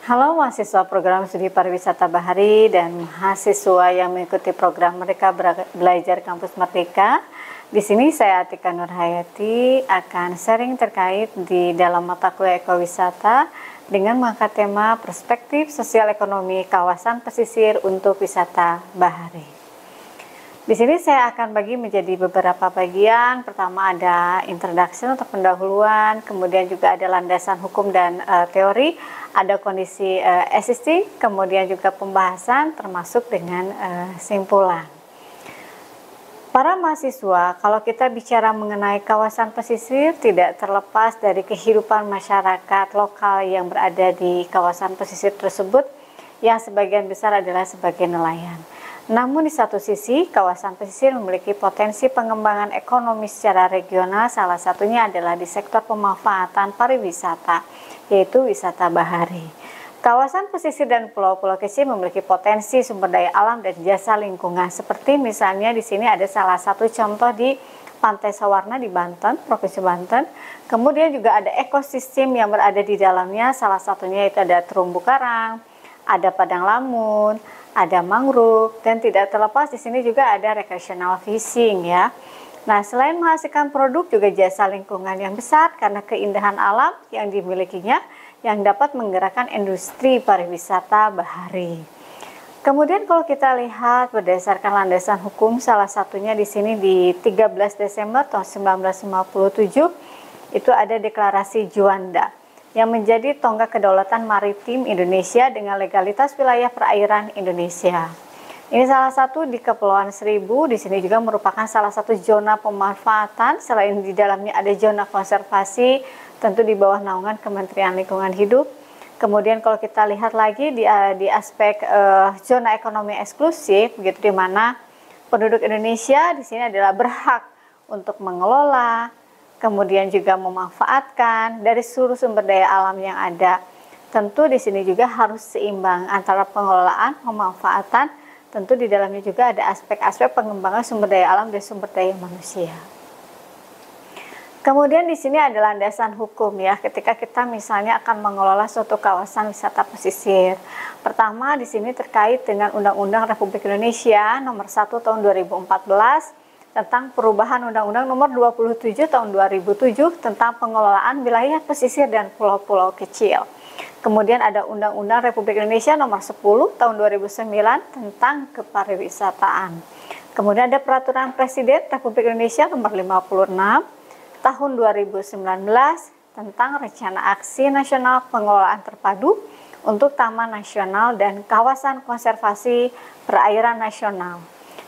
Halo mahasiswa program studi pariwisata Bahari dan mahasiswa yang mengikuti program Merdeka Belajar Kampus Merdeka. Di sini saya Atika Nurhayati akan sharing terkait di dalam mata kuliah ekowisata dengan mengangkat tema perspektif sosial ekonomi kawasan pesisir untuk wisata Bahari. Di sini saya akan bagi menjadi beberapa bagian. Pertama ada introduction atau pendahuluan, kemudian juga ada landasan hukum dan teori, ada kondisi existing, kemudian juga pembahasan termasuk dengan simpulan. Para mahasiswa, kalau kita bicara mengenai kawasan pesisir, tidak terlepas dari kehidupan masyarakat lokal yang berada di kawasan pesisir tersebut, yang sebagian besar adalah sebagai nelayan. Namun di satu sisi, kawasan pesisir memiliki potensi pengembangan ekonomi secara regional, salah satunya adalah di sektor pemanfaatan pariwisata, yaitu wisata bahari. Kawasan pesisir dan pulau-pulau kecil memiliki potensi sumber daya alam dan jasa lingkungan, seperti misalnya di sini ada salah satu contoh di Pantai Sawarna di Banten, Provinsi Banten. Kemudian juga ada ekosistem yang berada di dalamnya, salah satunya itu ada terumbu karang, ada padang lamun, ada mangrove, dan tidak terlepas di sini juga ada recreational fishing ya. Nah, selain menghasilkan produk juga jasa lingkungan yang besar karena keindahan alam yang dimilikinya yang dapat menggerakkan industri pariwisata bahari. Kemudian kalau kita lihat berdasarkan landasan hukum, salah satunya di sini di 13 Desember tahun 1957 itu ada deklarasi Juanda yang menjadi tonggak kedaulatan maritim Indonesia dengan legalitas wilayah perairan Indonesia. Ini salah satu di Kepulauan Seribu, di sini juga merupakan salah satu zona pemanfaatan, selain di dalamnya ada zona konservasi, tentu di bawah naungan Kementerian Lingkungan Hidup. Kemudian kalau kita lihat lagi di aspek zona ekonomi eksklusif, begitu di mana penduduk Indonesia di sini adalah berhak untuk mengelola, kemudian juga memanfaatkan dari seluruh sumber daya alam yang ada. Tentu di sini juga harus seimbang antara pengelolaan, pemanfaatan, tentu di dalamnya juga ada aspek-aspek pengembangan sumber daya alam dan sumber daya manusia. Kemudian di sini ada landasan hukum ya, ketika kita misalnya akan mengelola suatu kawasan wisata pesisir. Pertama di sini terkait dengan Undang-Undang Republik Indonesia Nomor 1 Tahun 2014 tentang perubahan Undang-Undang Nomor 27 Tahun 2007 tentang pengelolaan wilayah pesisir dan pulau-pulau kecil. Kemudian ada Undang-Undang Republik Indonesia Nomor 10 Tahun 2009 tentang kepariwisataan. Kemudian ada Peraturan Presiden Republik Indonesia Nomor 56 Tahun 2019 tentang Rencana Aksi Nasional Pengelolaan Terpadu untuk Taman Nasional dan Kawasan Konservasi Perairan Nasional.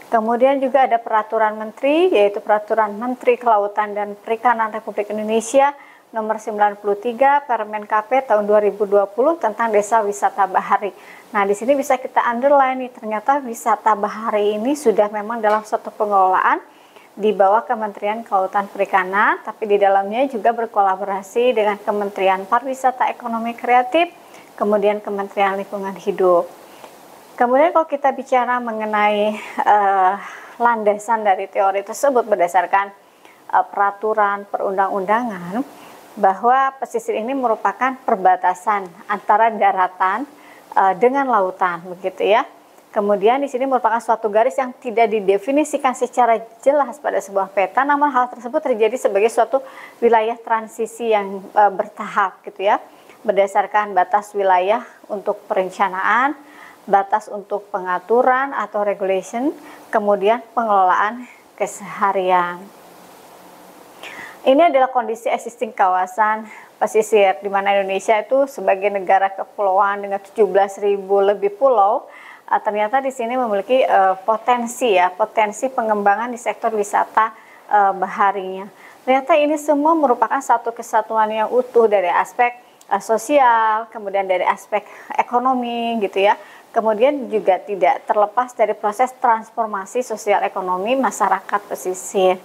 Kemudian juga ada peraturan menteri, yaitu peraturan Menteri Kelautan dan Perikanan Republik Indonesia nomor 93 Permen KP tahun 2020 tentang Desa Wisata Bahari. Nah, di sini bisa kita underline nih, ternyata wisata bahari ini sudah memang dalam suatu pengelolaan di bawah Kementerian Kelautan Perikanan, tapi di dalamnya juga berkolaborasi dengan Kementerian Pariwisata Ekonomi Kreatif, kemudian Kementerian Lingkungan Hidup. Kemudian kalau kita bicara mengenai landasan dari teori tersebut berdasarkan peraturan perundang-undangan, bahwa pesisir ini merupakan perbatasan antara daratan dengan lautan, begitu ya. Kemudian di sini merupakan suatu garis yang tidak didefinisikan secara jelas pada sebuah peta, namun hal tersebut terjadi sebagai suatu wilayah transisi yang bertahap, gitu ya, berdasarkan batas wilayah untuk perencanaan, batas untuk pengaturan atau regulation, kemudian pengelolaan keseharian. Ini adalah kondisi existing kawasan pesisir, di mana Indonesia itu sebagai negara kepulauan dengan 17.000 lebih pulau, ternyata di sini memiliki potensi pengembangan di sektor wisata baharinya. Ternyata ini semua merupakan satu kesatuan yang utuh dari aspek sosial, kemudian dari aspek ekonomi, gitu ya. Kemudian juga tidak terlepas dari proses transformasi sosial ekonomi masyarakat pesisir.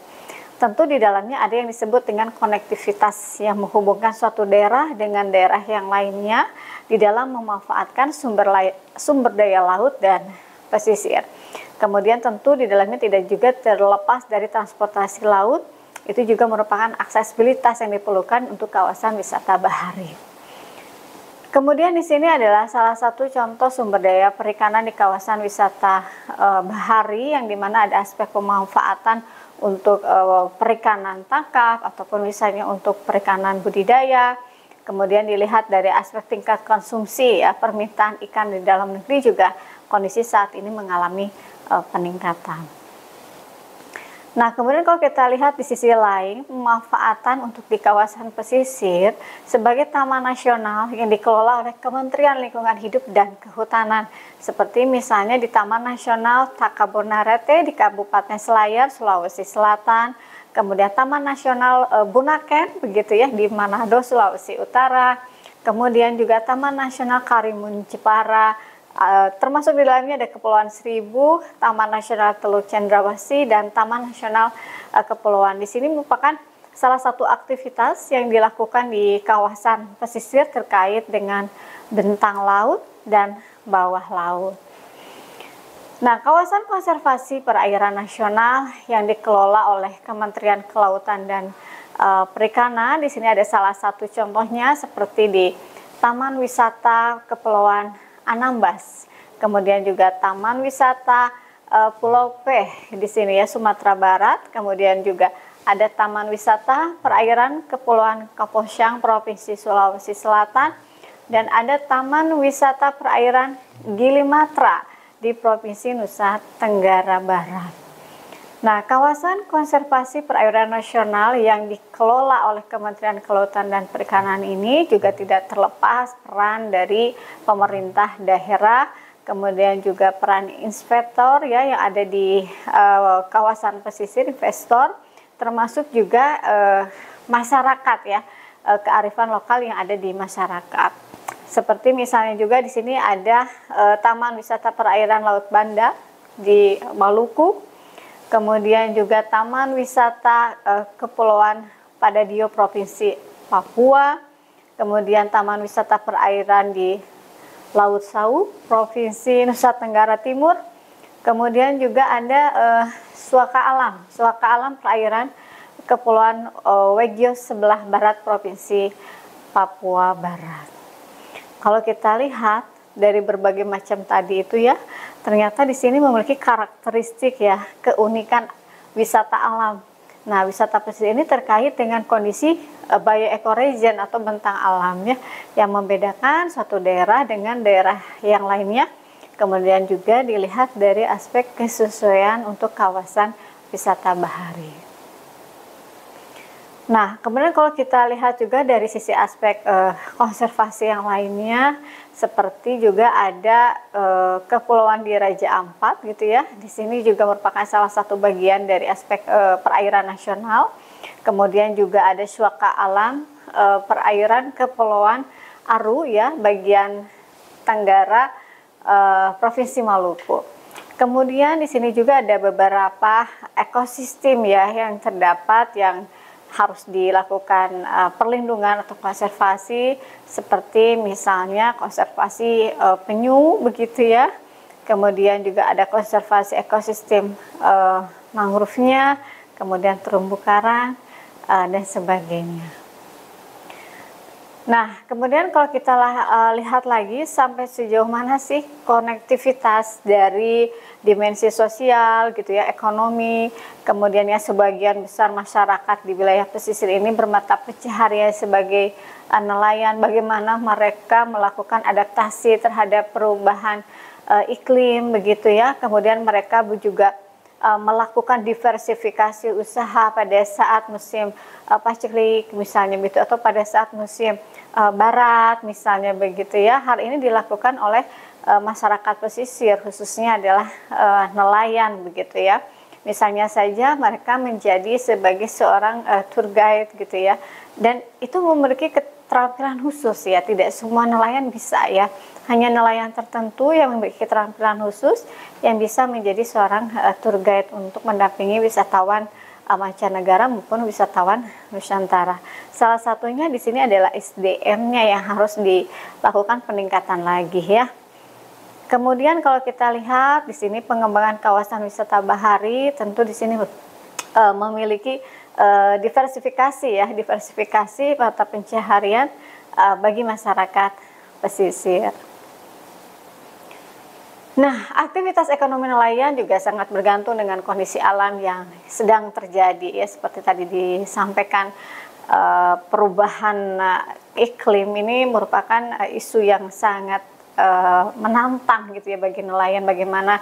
Tentu di dalamnya ada yang disebut dengan konektivitas yang menghubungkan suatu daerah dengan daerah yang lainnya di dalam memanfaatkan sumber daya laut dan pesisir. Kemudian tentu di dalamnya tidak juga terlepas dari transportasi laut, itu juga merupakan aksesibilitas yang diperlukan untuk kawasan wisata bahari. Kemudian di sini adalah salah satu contoh sumber daya perikanan di kawasan wisata bahari, yang dimana ada aspek pemanfaatan untuk perikanan tangkap ataupun misalnya untuk perikanan budidaya. Kemudian dilihat dari aspek tingkat konsumsi ya, permintaan ikan di dalam negeri juga kondisi saat ini mengalami peningkatan. Nah, kemudian kalau kita lihat di sisi lain, pemanfaatan untuk di kawasan pesisir sebagai taman nasional yang dikelola oleh Kementerian Lingkungan Hidup dan Kehutanan, seperti misalnya di Taman Nasional Takabonerate di Kabupaten Selayar, Sulawesi Selatan, kemudian Taman Nasional Bunaken begitu ya di Manado, Sulawesi Utara, kemudian juga Taman Nasional Karimun Jepara, termasuk di dalamnya ada Kepulauan Seribu, Taman Nasional Teluk Cendrawasih, dan Taman Nasional Kepulauan. Di sini merupakan salah satu aktivitas yang dilakukan di kawasan pesisir terkait dengan bentang laut dan bawah laut. Nah, kawasan konservasi perairan nasional yang dikelola oleh Kementerian Kelautan dan Perikanan, di sini ada salah satu contohnya seperti di Taman Wisata Kepulauan Anambas, kemudian juga Taman Wisata Pulau P di sini ya, Sumatera Barat, kemudian juga ada Taman Wisata Perairan Kepulauan Kaposyang, Provinsi Sulawesi Selatan, dan ada Taman Wisata Perairan Gilimatra di Provinsi Nusa Tenggara Barat. Nah, kawasan konservasi perairan nasional yang dikelola oleh Kementerian Kelautan dan Perikanan ini juga tidak terlepas peran dari pemerintah daerah, kemudian juga peran inspektor ya yang ada di kawasan pesisir, investor, termasuk juga masyarakat ya, kearifan lokal yang ada di masyarakat. Seperti misalnya juga di sini ada Taman Wisata Perairan Laut Banda di Maluku. Kemudian juga Taman Wisata Kepulauan Padadio Provinsi Papua, kemudian Taman Wisata Perairan di Laut Sau Provinsi Nusa Tenggara Timur, kemudian juga ada Suaka Alam Perairan Kepulauan Wegios sebelah barat Provinsi Papua Barat. Kalau kita lihat dari berbagai macam tadi itu ya, ternyata di sini memiliki karakteristik ya, keunikan wisata alam. Nah, wisata pesisir ini terkait dengan kondisi bioecoregion atau bentang alam ya, yang membedakan suatu daerah dengan daerah yang lainnya. Kemudian juga dilihat dari aspek kesesuaian untuk kawasan wisata bahari. Nah, kemudian kalau kita lihat juga dari sisi aspek konservasi yang lainnya, seperti juga ada kepulauan di Raja Ampat gitu ya. Di sini juga merupakan salah satu bagian dari aspek perairan nasional. Kemudian juga ada Suaka Alam Perairan Kepulauan Aru ya, bagian Tenggara Provinsi Maluku. Kemudian di sini juga ada beberapa ekosistem ya yang terdapat yang harus dilakukan perlindungan atau konservasi, seperti misalnya konservasi penyu begitu ya, kemudian juga ada konservasi ekosistem mangrove-nya, kemudian terumbu karang dan sebagainya. Nah, kemudian kalau kita lihat lagi sampai sejauh mana sih konektivitas dari dimensi sosial gitu ya, ekonomi, kemudian ya sebagian besar masyarakat di wilayah pesisir ini bermata pencaharian sebagai nelayan, bagaimana mereka melakukan adaptasi terhadap perubahan iklim begitu ya, kemudian mereka juga melakukan diversifikasi usaha pada saat musim paceklik misalnya gitu, atau pada saat musim barat misalnya begitu ya. Hal ini dilakukan oleh masyarakat pesisir, khususnya adalah nelayan begitu ya. Misalnya saja mereka menjadi sebagai seorang tour guide gitu ya, dan itu memiliki keterampilan khusus ya, tidak semua nelayan bisa ya, hanya nelayan tertentu yang memiliki keterampilan khusus yang bisa menjadi seorang tour guide untuk mendampingi wisatawan mancanegara maupun wisatawan Nusantara. Salah satunya di sini adalah SDM-nya yang harus dilakukan peningkatan lagi ya. Kemudian kalau kita lihat di sini pengembangan kawasan wisata bahari, tentu di sini memiliki diversifikasi ya, diversifikasi mata pencaharian bagi masyarakat pesisir. Nah, aktivitas ekonomi nelayan juga sangat bergantung dengan kondisi alam yang sedang terjadi ya, seperti tadi disampaikan, perubahan iklim ini merupakan isu yang sangat menantang gitu ya bagi nelayan, bagaimana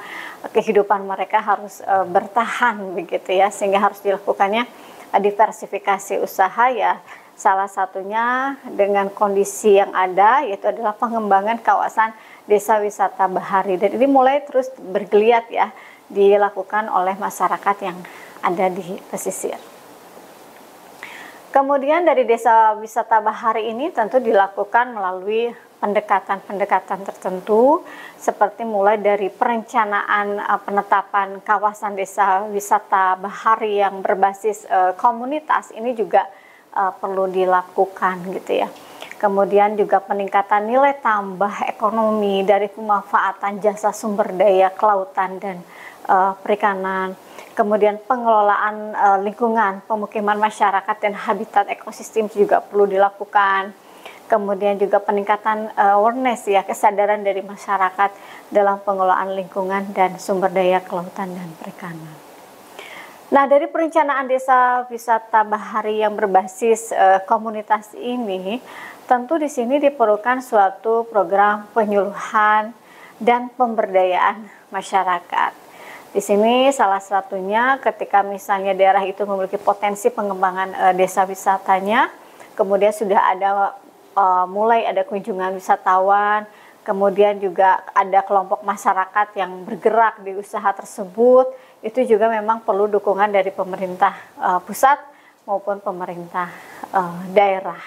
kehidupan mereka harus bertahan begitu ya, sehingga harus dilakukannya diversifikasi usaha ya. Salah satunya dengan kondisi yang ada, yaitu adalah pengembangan kawasan desa wisata bahari, dan ini mulai terus bergeliat ya dilakukan oleh masyarakat yang ada di pesisir. Kemudian dari desa wisata bahari ini tentu dilakukan melalui pendekatan-pendekatan tertentu, seperti mulai dari perencanaan penetapan kawasan desa wisata bahari yang berbasis komunitas, ini juga perlu dilakukan gitu ya. Kemudian juga peningkatan nilai tambah ekonomi dari pemanfaatan jasa sumber daya kelautan dan perikanan. Kemudian pengelolaan lingkungan, pemukiman masyarakat dan habitat ekosistem juga perlu dilakukan. Kemudian juga peningkatan awareness ya, kesadaran dari masyarakat dalam pengelolaan lingkungan dan sumber daya kelautan dan perikanan. Nah, dari perencanaan desa wisata bahari yang berbasis komunitas ini, tentu di sini diperlukan suatu program penyuluhan dan pemberdayaan masyarakat. Di sini salah satunya ketika misalnya daerah itu memiliki potensi pengembangan desa wisatanya, kemudian sudah ada mulai ada kunjungan wisatawan, kemudian juga ada kelompok masyarakat yang bergerak di usaha tersebut, itu juga memang perlu dukungan dari pemerintah pusat maupun pemerintah daerah.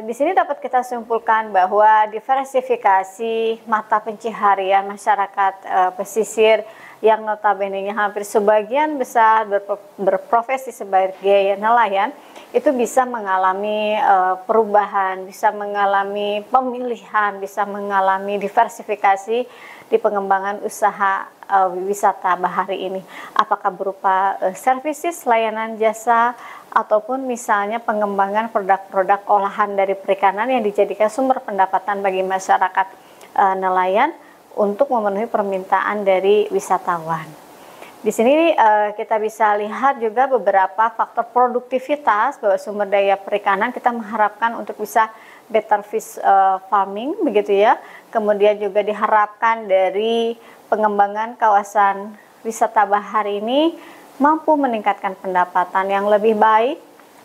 Di sini dapat kita simpulkan bahwa diversifikasi mata pencaharian masyarakat pesisir yang notabene hampir sebagian besar berprofesi sebagai nelayan, itu bisa mengalami perubahan, bisa mengalami pemilihan, bisa mengalami diversifikasi di pengembangan usaha wisata bahari ini. Apakah berupa services, layanan jasa, ataupun misalnya pengembangan produk-produk olahan dari perikanan yang dijadikan sumber pendapatan bagi masyarakat nelayan untuk memenuhi permintaan dari wisatawan. Di sini kita bisa lihat juga beberapa faktor produktivitas bahwa sumber daya perikanan kita mengharapkan untuk bisa better fish farming begitu ya. Kemudian juga diharapkan dari pengembangan kawasan wisata bahari ini mampu meningkatkan pendapatan yang lebih baik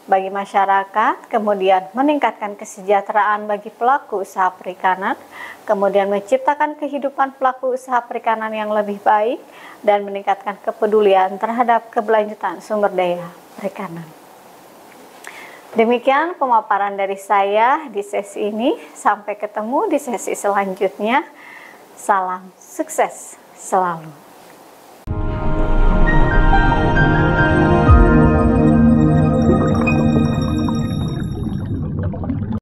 bagi masyarakat, kemudian meningkatkan kesejahteraan bagi pelaku usaha perikanan, kemudian menciptakan kehidupan pelaku usaha perikanan yang lebih baik, dan meningkatkan kepedulian terhadap keberlanjutan sumber daya perikanan. Demikian pemaparan dari saya di sesi ini. Sampai ketemu di sesi selanjutnya. Salam sukses selalu.